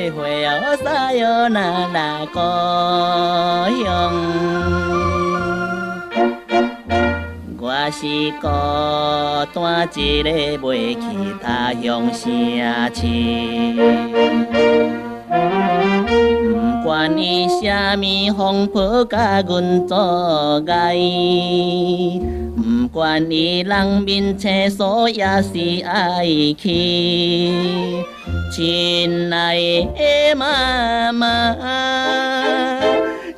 再会哦，撒哟那拉故乡。我是孤单一个袂去他乡城市，不管伊啥物风波甲阮阻碍，不管伊人面青疏也是爱去。亲爱的妈妈，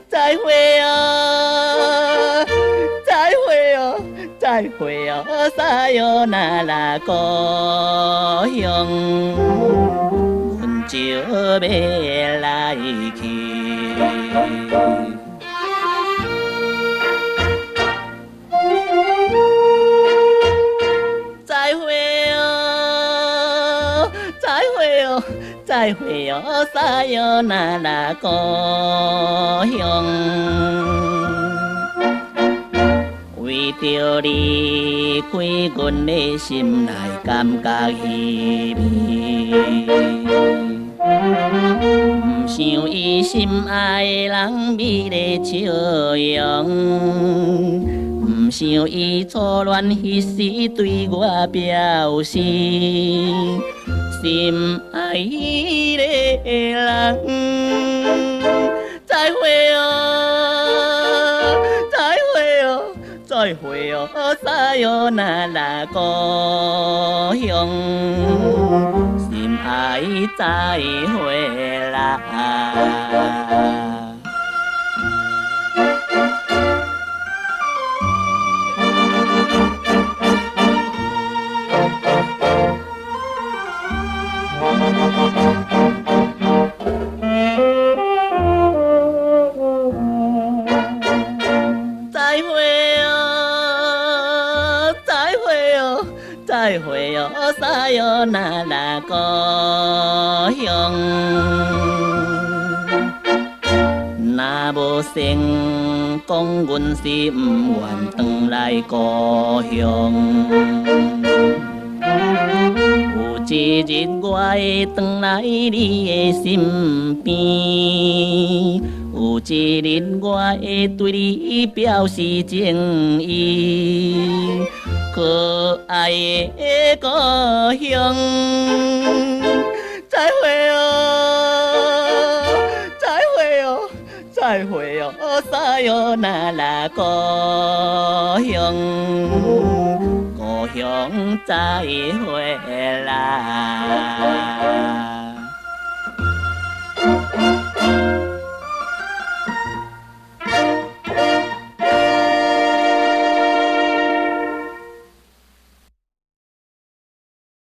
再会哦，再会哦，再会哦，撒哟那拉故乡，阮就要来去。再会哦，再会哦，再会哦，撒哟那拉故乡。为着离开，阮的心内感觉稀微。不想伊心爱的人美丽笑容。不想伊初恋迄时对我表示心爱迄个人，再会哦，再会哦，再会哦，撒哟那拉故乡，心爱再会啦。再会哦，再会哦，再会哦，撒哟那拉故乡。若无成功，阮是不愿转来故乡。有一日我会转来你的身边，有一日我会对你表示情意。可爱的故乡，再会哦，再会哦，再会哦，撒哟那拉故乡。故乡再会啦。